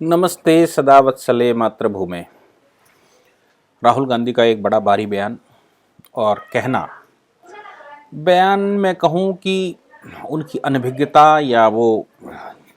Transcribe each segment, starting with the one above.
नमस्ते सदा वत्सले मातृभूमे। राहुल गांधी का एक बड़ा भारी बयान और कहना, बयान में कहूँ कि उनकी अनभिज्ञता या वो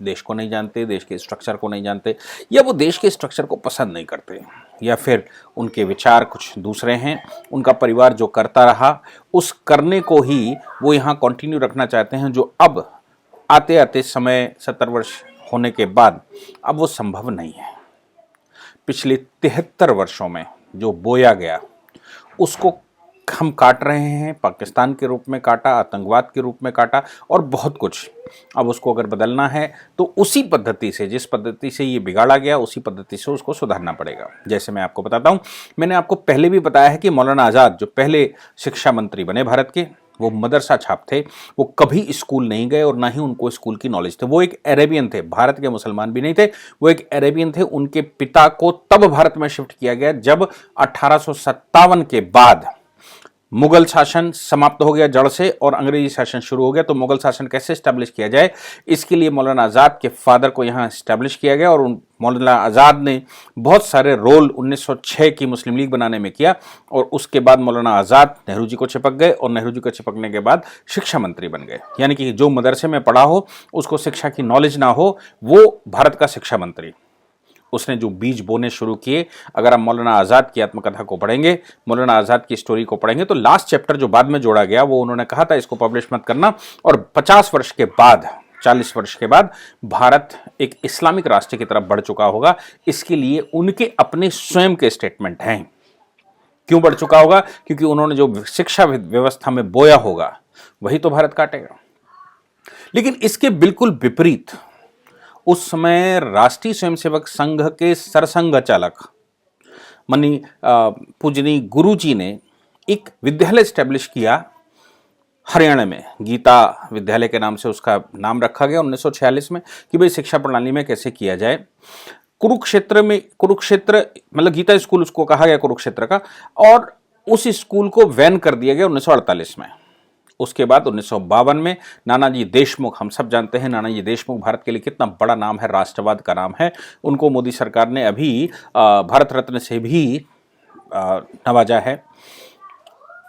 देश को नहीं जानते, देश के स्ट्रक्चर को नहीं जानते, या वो देश के स्ट्रक्चर को पसंद नहीं करते, या फिर उनके विचार कुछ दूसरे हैं। उनका परिवार जो करता रहा उस करने को ही वो यहाँ कंटिन्यू रखना चाहते हैं, जो अब आते आते समय 70 वर्ष होने के बाद अब वो संभव नहीं है। पिछले 73 वर्षों में जो बोया गया उसको हम काट रहे हैं। पाकिस्तान के रूप में काटा, आतंकवाद के रूप में काटा और बहुत कुछ। अब उसको अगर बदलना है तो उसी पद्धति से, जिस पद्धति से ये बिगाड़ा गया, उसी पद्धति से उसको सुधारना पड़ेगा। जैसे मैं आपको बताता हूँ, मैंने आपको पहले भी बताया है कि मौलाना आज़ाद जो पहले शिक्षा मंत्री बने भारत के, वो मदरसा छाप थे। वो कभी स्कूल नहीं गए और ना ही उनको स्कूल की नॉलेज थे। वो एक अरेबियन थे, भारत के मुसलमान भी नहीं थे, वो एक अरेबियन थे। उनके पिता को तब भारत में शिफ्ट किया गया जब 1857 के बाद मुगल शासन समाप्त हो गया जड़ से और अंग्रेजी शासन शुरू हो गया। तो मुगल शासन कैसे स्टैब्लिश किया जाए, इसके लिए मौलाना आज़ाद के फादर को यहाँ स्टैब्लिश किया गया। और मौलाना आज़ाद ने बहुत सारे रोल 1906 की मुस्लिम लीग बनाने में किया। और उसके बाद मौलाना आज़ाद नेहरू जी को चिपक गए और नेहरू जी को चिपकने के बाद शिक्षा मंत्री बन गए। यानी कि जो मदरसे में पढ़ा हो, उसको शिक्षा की नॉलेज ना हो, वो भारत का शिक्षा मंत्री। उसने जो बीज बोने शुरू किए, अगर आप मौलाना आज़ाद की आत्मकथा को पढ़ेंगे, मौलाना आज़ाद की स्टोरी को पढ़ेंगे, तो लास्ट चैप्टर जो बाद में जोड़ा गया वो उन्होंने कहा था इसको पब्लिश मत करना। और 50 वर्ष के बाद, 40 वर्ष के बाद भारत एक इस्लामिक राष्ट्र की तरफ बढ़ चुका होगा। इसके लिए उनके अपने स्वयं के स्टेटमेंट हैं। क्यों बढ़ चुका होगा? क्योंकि उन्होंने जो शिक्षा व्यवस्था में बोया होगा वही तो भारत काटेगा। लेकिन इसके बिल्कुल विपरीत उस समय राष्ट्रीय स्वयंसेवक संघ के सरसंघ चालक मनी पूजनी गुरु जी ने एक विद्यालय स्टैब्लिश किया हरियाणा में। गीता विद्यालय के नाम से उसका नाम रखा गया 1946 में कि भाई शिक्षा प्रणाली में कैसे किया जाए। कुरुक्षेत्र मतलब गीता स्कूल उसको कहा गया कुरुक्षेत्र का, और उस स्कूल को बैन कर दिया गया 1948 में। उसके बाद 1952 में नानाजी देशमुख, हम सब जानते हैं नानाजी देशमुख भारत के लिए कितना बड़ा नाम है, राष्ट्रवाद का नाम है। उनको मोदी सरकार ने अभी भारत रत्न से भी नवाजा है।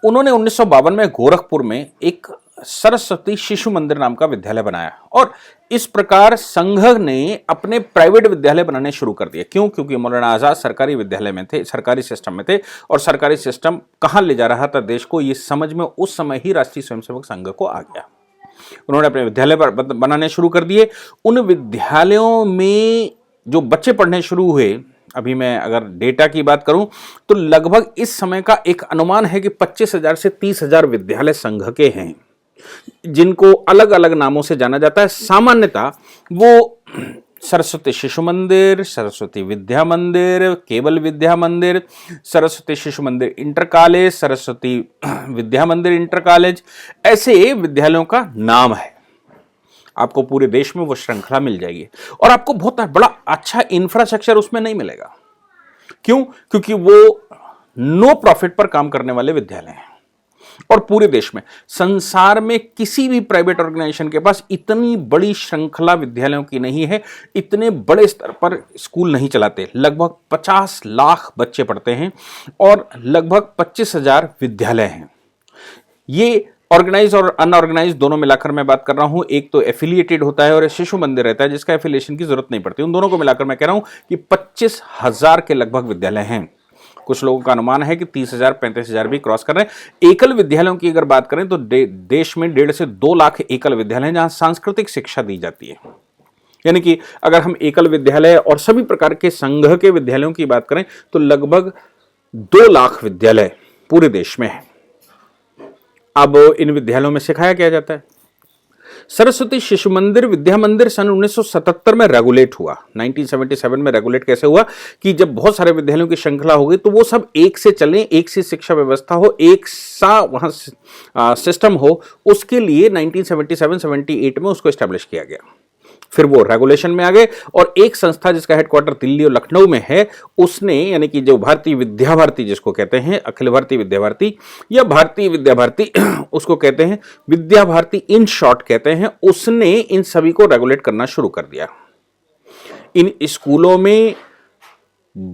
उन्होंने 1952 में गोरखपुर में एक सरस्वती शिशु मंदिर नाम का विद्यालय बनाया और इस प्रकार संघ ने अपने प्राइवेट विद्यालय बनाने शुरू कर दिए। क्यों? क्योंकि मौलाना आज़ाद सरकारी विद्यालय में थे, सरकारी सिस्टम में थे, और सरकारी सिस्टम कहाँ ले जा रहा था देश को, ये समझ में उस समय ही राष्ट्रीय स्वयंसेवक संघ को आ गया। उन्होंने अपने विद्यालय बनाने शुरू कर दिए। उन विद्यालयों में जो बच्चे पढ़ने शुरू हुए, अभी मैं अगर डेटा की बात करूं तो लगभग इस समय का एक अनुमान है कि 25,000 से 30,000 विद्यालय संघ के हैं, जिनको अलग अलग नामों से जाना जाता है। सामान्यतः वो सरस्वती शिशु मंदिर, सरस्वती विद्या मंदिर, केवल विद्या मंदिर, सरस्वती शिशु मंदिर इंटर कॉलेज, सरस्वती विद्या मंदिर इंटर कॉलेज, ऐसे विद्यालयों का नाम है। आपको पूरे देश में वो श्रृंखला मिल जाएगी और आपको बहुत बड़ा अच्छा इंफ्रास्ट्रक्चर उसमें नहीं मिलेगा। क्यों? क्योंकि वो नो प्रॉफिट पर काम करने वाले विद्यालय हैं। और पूरे देश में, संसार में किसी भी प्राइवेट ऑर्गेनाइजेशन के पास इतनी बड़ी श्रृंखला विद्यालयों की नहीं है, इतने बड़े स्तर पर स्कूल नहीं चलाते। लगभग 50 लाख बच्चे पढ़ते हैं और लगभग 25,000 विद्यालय हैं। ये ऑर्गेनाइज और अनऑर्गेनाइज दोनों मिलाकर मैं बात कर रहा हूं। एक तो एफिलिएटेड होता है और एक शिशु मंदिर रहता है जिसका एफिलिएशन की जरूरत नहीं पड़ती। उन दोनों को मिलाकर मैं कह रहा हूं कि 25,000 के लगभग विद्यालय हैं। कुछ लोगों का अनुमान है कि 30,000 35,000 भी क्रॉस कर रहे हैं। एकल विद्यालयों की अगर बात करें तो देश में 1.5 से 2 लाख एकल विद्यालय हैं जहां सांस्कृतिक शिक्षा दी जाती है। यानी कि अगर हम एकल विद्यालय और सभी प्रकार के संघ के विद्यालयों की बात करें तो लगभग 2 लाख विद्यालय पूरे देश में है। अब इन विद्यालयों में सिखाया क्या जाता है? सरस्वती शिशु मंदिर विद्या मंदिर सन 1977 में रेगुलेट हुआ। 1977 में रेगुलेट कैसे हुआ कि जब बहुत सारे विद्यालयों की श्रृंखला हो गई तो वो सब एक से चलें, एक सी शिक्षा व्यवस्था हो, एक सा वहां सिस्टम हो, उसके लिए 1977-78 में उसको एस्टेब्लिश किया गया। फिर वो रेगुलेशन में आ गए और एक संस्था जिसका हेडक्वार्टर दिल्ली और लखनऊ में है, उसने, यानी कि जो भारतीय विद्या भारती जिसको कहते हैं, अखिल भारतीय विद्या भारती या भारतीय विद्या भारती उसको कहते हैं, विद्या भारती इन शॉर्ट कहते हैं, उसने इन सभी को रेगुलेट करना शुरू कर दिया। इन स्कूलों में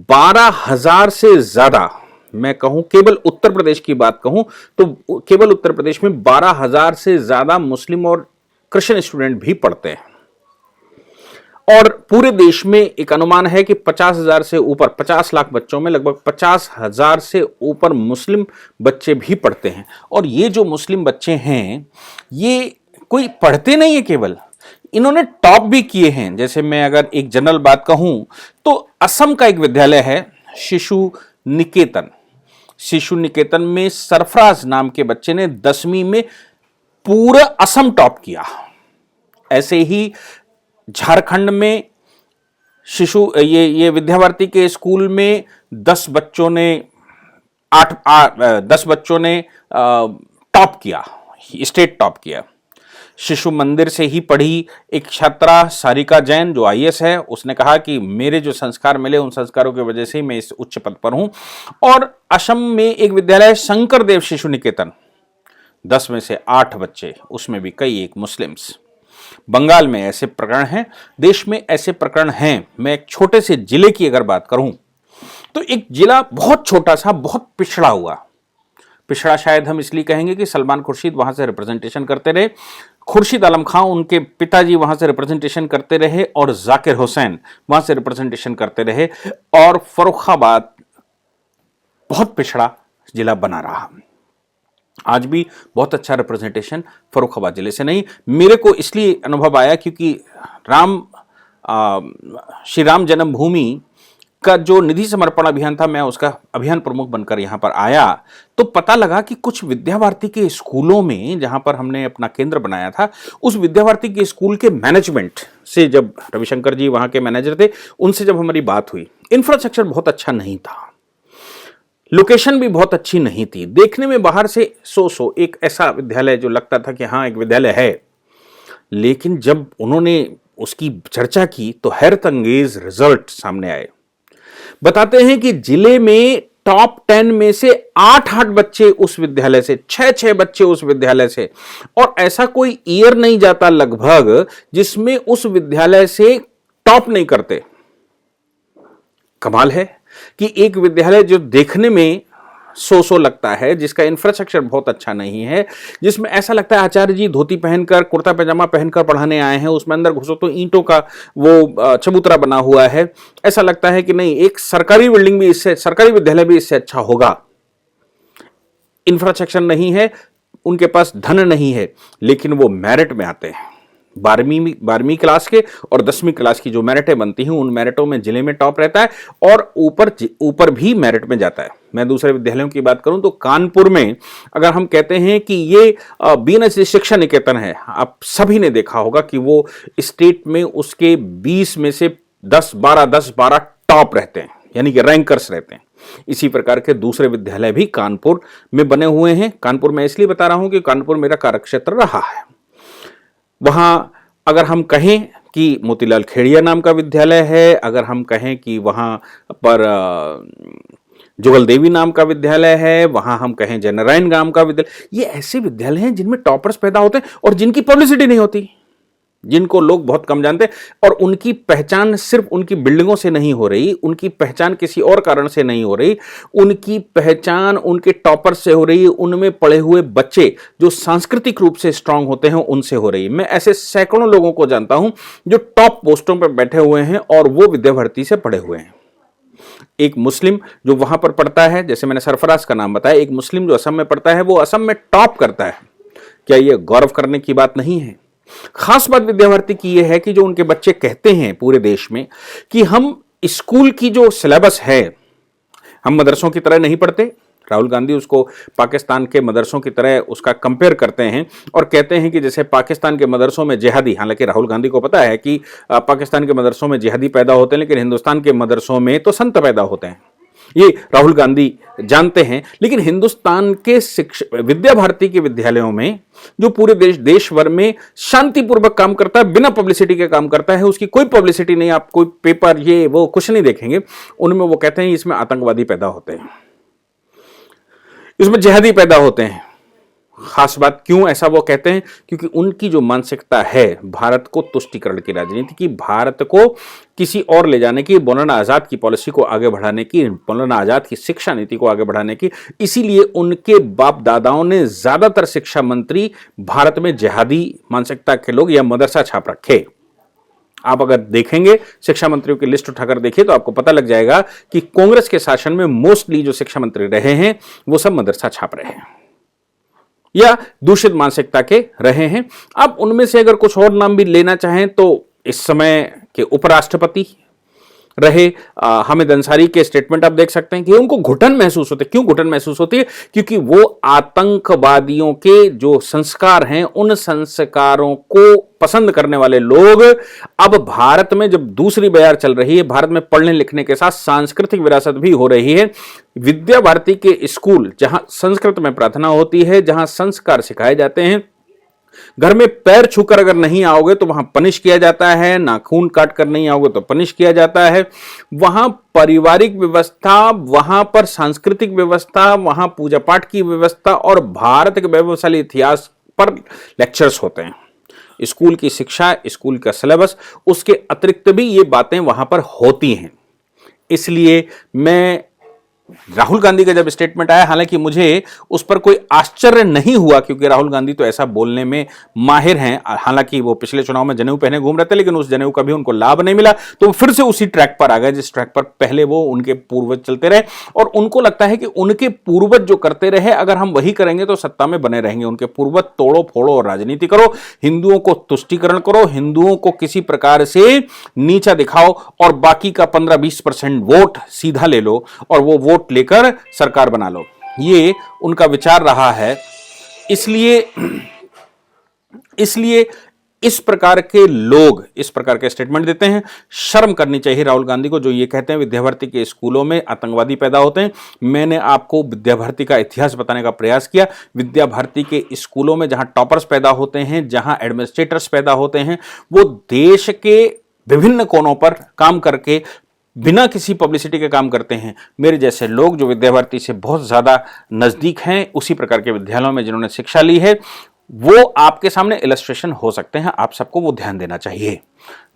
12,000 से ज्यादा, मैं कहूं केवल उत्तर प्रदेश की बात कहूं तो केवल उत्तर प्रदेश में 12,000 से ज्यादा मुस्लिम और क्रिश्चियन स्टूडेंट भी पढ़ते हैं। और पूरे देश में एक अनुमान है कि 50,000 से ऊपर, 50 लाख बच्चों में लगभग 50,000 से ऊपर मुस्लिम बच्चे भी पढ़ते हैं। और ये जो मुस्लिम बच्चे हैं, ये कोई पढ़ते नहीं है केवल, इन्होंने टॉप भी किए हैं। जैसे मैं अगर एक जनरल बात कहूं तो असम का एक विद्यालय है शिशु निकेतन। शिशु निकेतन में सरफराज नाम के बच्चे ने 10वीं में पूरा असम टॉप किया। ऐसे ही झारखंड में ये विद्यावार्थी के स्कूल में 10 बच्चों ने टॉप किया, स्टेट टॉप किया। शिशु मंदिर से ही पढ़ी एक छात्रा सारिका जैन जो आईएएस है, उसने कहा कि मेरे जो संस्कार मिले उन संस्कारों की वजह से ही मैं इस उच्च पद पर हूं। और असम में एक विद्यालय शंकर देव शिशु निकेतन, 10 में से 8 बच्चे, उसमें भी कई एक मुस्लिम्स। बंगाल में ऐसे प्रकरण हैं, देश में ऐसे प्रकरण हैं। मैं एक छोटे से जिले की अगर बात करूं तो एक जिला बहुत छोटा सा, बहुत पिछड़ा हुआ, पिछड़ा शायद हम इसलिए कहेंगे कि सलमान खुर्शीद वहां से रिप्रेजेंटेशन करते रहे, खुर्शीद आलम खां उनके पिताजी वहां से रिप्रेजेंटेशन करते रहे, और जाकिर हुसैन वहां से रिप्रेजेंटेशन करते रहे, और फर्रुखाबाद बहुत पिछड़ा जिला बना रहा। आज भी बहुत अच्छा रिप्रेजेंटेशन फर्रुखाबाद जिले से नहीं। मेरे को इसलिए अनुभव आया क्योंकि श्री राम जन्मभूमि का जो निधि समर्पण अभियान था, मैं उसका अभियान प्रमुख बनकर यहां पर आया, तो पता लगा कि कुछ विद्यावार्थी के स्कूलों में जहां पर हमने अपना केंद्र बनाया था, उस विद्यावार्थी के स्कूल के मैनेजमेंट से, जब रविशंकर जी वहां के मैनेजर थे, उनसे जब हमारी बात हुई, इंफ्रास्ट्रक्चर बहुत अच्छा नहीं था, लोकेशन भी बहुत अच्छी नहीं थी, देखने में बाहर से एक ऐसा विद्यालय जो लगता था कि हाँ एक विद्यालय है, लेकिन जब उन्होंने उसकी चर्चा की तो हैरत अंगेज रिजल्ट सामने आए। बताते हैं कि जिले में टॉप 10 में से 8 बच्चे उस विद्यालय से, 6 बच्चे उस विद्यालय से, और ऐसा कोई ईयर नहीं जाता लगभग जिसमें उस विद्यालय से टॉप नहीं करते। कमाल है कि एक विद्यालय जो देखने में लगता है, जिसका इंफ्रास्ट्रक्चर बहुत अच्छा नहीं है, जिसमें ऐसा लगता है आचार्य जी धोती पहनकर, कुर्ता पैजामा पहनकर पढ़ाने आए हैं, उसमें अंदर घुसो तो ईंटों का वो चबूतरा बना हुआ है, ऐसा लगता है कि नहीं एक सरकारी बिल्डिंग भी इससे, सरकारी विद्यालय भी इससे अच्छा होगा। इंफ्रास्ट्रक्चर नहीं है, उनके पास धन नहीं है, लेकिन वो मेरिट में आते हैं। 12वीं क्लास के और 10वीं क्लास की जो मेरिटें बनती हैं, उन मेरिटों में जिले में टॉप रहता है, और ऊपर भी मेरिट में जाता है। मैं दूसरे विद्यालयों की बात करूं तो कानपुर में अगर हम कहते हैं कि ये बीएनएस शिक्षा निकेतन है, आप सभी ने देखा होगा कि वो स्टेट में उसके 20 में से 10-12 टॉप रहते हैं, यानी कि रैंकर्स रहते हैं। इसी प्रकार के दूसरे विद्यालय भी कानपुर में बने हुए हैं। कानपुर में इसलिए बता रहा हूं कि कानपुर मेरा कार्यक्षेत्र रहा है। वहां अगर हम कहें कि मोतीलाल खेड़िया नाम का विद्यालय है, अगर हम कहें कि वहां पर जुगल देवी नाम का विद्यालय है, वहां हम कहें जय नारायण नाम का विद्यालय, ये ऐसे विद्यालय हैं जिनमें टॉपर्स पैदा होते हैं और जिनकी पब्लिसिटी नहीं होती, जिनको लोग बहुत कम जानते हैं, और उनकी पहचान सिर्फ उनकी बिल्डिंगों से नहीं हो रही, उनकी पहचान किसी और कारण से नहीं हो रही, उनकी पहचान उनके टॉपर से हो रही है, उनमें पढ़े हुए बच्चे जो सांस्कृतिक रूप से स्ट्रांग होते हैं उनसे हो रही है। मैं ऐसे सैकड़ों लोगों को जानता हूं जो टॉप पोस्टों पर बैठे हुए हैं और वो विद्यावार्थी से पढ़े हुए हैं। एक मुस्लिम जो वहां पर पढ़ता है, जैसे मैंने सरफराज का नाम बताया, एक मुस्लिम जो असम में पढ़ता है, वो असम में टॉप करता है। क्या यह गौरव करने की बात नहीं है? खास बात विद्यावार्थी की यह है कि जो उनके बच्चे कहते हैं पूरे देश में कि हम स्कूल की जो सिलेबस है, हम मदरसों की तरह नहीं पढ़ते। राहुल गांधी उसको पाकिस्तान के मदरसों की तरह उसका कंपेयर करते हैं और कहते हैं कि जैसे पाकिस्तान के मदरसों में जिहादी, हालांकि राहुल गांधी को पता है कि पाकिस्तान के मदरसों में जिहादी पैदा होते हैं, लेकिन हिंदुस्तान के मदरसों में तो संत पैदा होते हैं, ये राहुल गांधी जानते हैं। लेकिन हिंदुस्तान के विद्या भारती के विद्यालयों में जो पूरे देश भर में शांतिपूर्वक काम करता है, बिना पब्लिसिटी के काम करता है, उसकी कोई पब्लिसिटी नहीं, आप कोई पेपर ये वो कुछ नहीं देखेंगे, उनमें वो कहते हैं इसमें आतंकवादी पैदा होते हैं, इसमें जिहादी पैदा होते हैं। खास बात क्यों ऐसा वो कहते हैं? क्योंकि उनकी जो मानसिकता है भारत को तुष्टीकरण की राजनीति की, भारत को किसी और ले जाने की, मौलाना आजाद की पॉलिसी को आगे बढ़ाने की, मौलाना आजाद की शिक्षा नीति को आगे बढ़ाने की, इसीलिए उनके बाप दादाओं ने ज्यादातर शिक्षा मंत्री भारत में जिहादी मानसिकता के लोग या मदरसा छाप रखे। आप अगर देखेंगे शिक्षा मंत्रियों की लिस्ट उठाकर देखिए तो आपको पता लग जाएगा कि कांग्रेस के शासन में मोस्टली जो शिक्षा मंत्री रहे हैं वो सब मदरसा छाप रहे हैं या दूषित मानसिकता के रहे हैं। अब उनमें से अगर कुछ और नाम भी लेना चाहें तो इस समय के उपराष्ट्रपति रहे हामिद अंसारी के स्टेटमेंट आप देख सकते हैं कि उनको घुटन महसूस होती है। क्यों घुटन महसूस होती है? क्योंकि वो आतंकवादियों के जो संस्कार हैं उन संस्कारों को पसंद करने वाले लोग अब भारत में जब दूसरी बयार चल रही है, भारत में पढ़ने लिखने के साथ सांस्कृतिक विरासत भी हो रही है, विद्या भारती के स्कूल जहां संस्कृत में प्रार्थना होती है, जहां संस्कार सिखाए जाते हैं, घर में पैर छूकर अगर नहीं आओगे तो वहां पनिश किया जाता है, नाखून काट कर नहीं आओगे तो पनिश किया जाता है, वहां पारिवारिक व्यवस्था, वहां पर सांस्कृतिक व्यवस्था, वहां पूजा पाठ की व्यवस्था और भारत के वैभवशाली इतिहास पर लेक्चर्स होते हैं। स्कूल की शिक्षा, स्कूल का सिलेबस, उसके अतिरिक्त भी ये बातें वहां पर होती हैं। इसलिए मैं राहुल गांधी का जब स्टेटमेंट आया, हालांकि मुझे उस पर कोई आश्चर्य नहीं हुआ क्योंकि राहुल गांधी तो ऐसा बोलने में माहिर हैं। हालांकि वो पिछले चुनाव में जनेऊ पहने घूम रहे थे लेकिन उस जनेऊ का भी उनको लाभ नहीं मिला, तो फिर से उसी ट्रैक पर आ गए जिस ट्रैक पर पहले वो उनके पूर्वज चलते रहे और उनको लगता है कि उनके पूर्वज जो करते रहे अगर हम वही करेंगे तो सत्ता में बने रहेंगे। उनके पूर्वज तोड़ो फोड़ो और राजनीति करो, हिंदुओं को तुष्टीकरण करो, हिंदुओं को किसी प्रकार से नीचा दिखाओ और बाकी का 15-20% वोट सीधा ले लो और वो वोट लेकर सरकार बना लो। ये उनका विचार रहा है। इसलिए इस प्रकार के लोग इस प्रकार के स्टेटमेंट देते हैं। शर्म करनी चाहिए राहुल गांधी को जो ये कहते हैं विद्या भारती के स्कूलों में आतंकवादी पैदा होते हैं। मैंने आपको विद्या भारती का इतिहास बताने का प्रयास किया। विद्या भारती के स्कूलों में जहां टॉपर्स पैदा होते हैं, जहां एडमिनिस्ट्रेटर्स पैदा होते हैं, वो देश के विभिन्न कोनों पर काम करके बिना किसी पब्लिसिटी के काम करते हैं। मेरे जैसे लोग जो विद्या भारती से बहुत ज्यादा नजदीक हैं, उसी प्रकार के विद्यालयों में जिन्होंने शिक्षा ली है, वो आपके सामने इलस्ट्रेशन हो सकते हैं। आप सबको वो ध्यान देना चाहिए।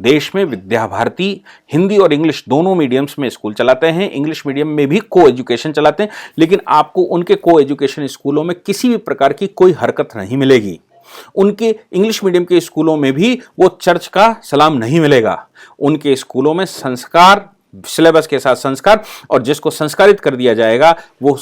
देश में विद्या भारती हिंदी और इंग्लिश दोनों मीडियम्स में स्कूल चलाते हैं, इंग्लिश मीडियम में भी को एजुकेशन चलाते हैं, लेकिन आपको उनके को एजुकेशन स्कूलों में किसी भी प्रकार की कोई हरकत नहीं मिलेगी। उनके इंग्लिश मीडियम के स्कूलों में भी वो चर्च का सलाम नहीं मिलेगा। उनके स्कूलों में संस्कार, सिलेबस के साथ संस्कार, और जिसको संस्कारित कर दिया जाएगा वो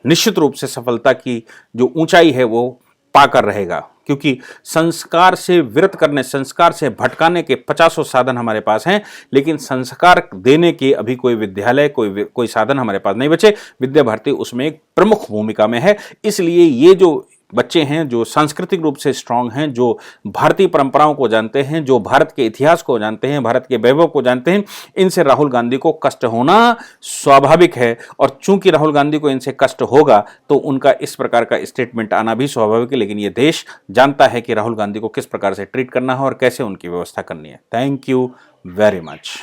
निश्चित रूप से सफलता की जो ऊंचाई है वो पाकर रहेगा। क्योंकि संस्कार से विरत करने, संस्कार से भटकाने के 50 साधन हमारे पास हैं, लेकिन संस्कार देने के अभी कोई विद्यालय, कोई साधन हमारे पास नहीं बचे। विद्या भारती उसमें एक प्रमुख भूमिका में है। इसलिए ये जो बच्चे हैं जो सांस्कृतिक रूप से स्ट्रांग हैं, जो भारतीय परंपराओं को जानते हैं, जो भारत के इतिहास को जानते हैं, भारत के वैभव को जानते हैं, इनसे राहुल गांधी को कष्ट होना स्वाभाविक है। और चूंकि राहुल गांधी को इनसे कष्ट होगा तो उनका इस प्रकार का स्टेटमेंट आना भी स्वाभाविक है। लेकिन यह देश जानता है कि राहुल गांधी को किस प्रकार से ट्रीट करना है और कैसे उनकी व्यवस्था करनी है। Thank you very much.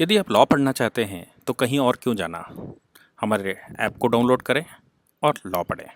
यदि आप लॉ पढ़ना चाहते हैं तो कहीं और क्यों जाना, हमारे ऐप को डाउनलोड करें और लॉ पढ़ें।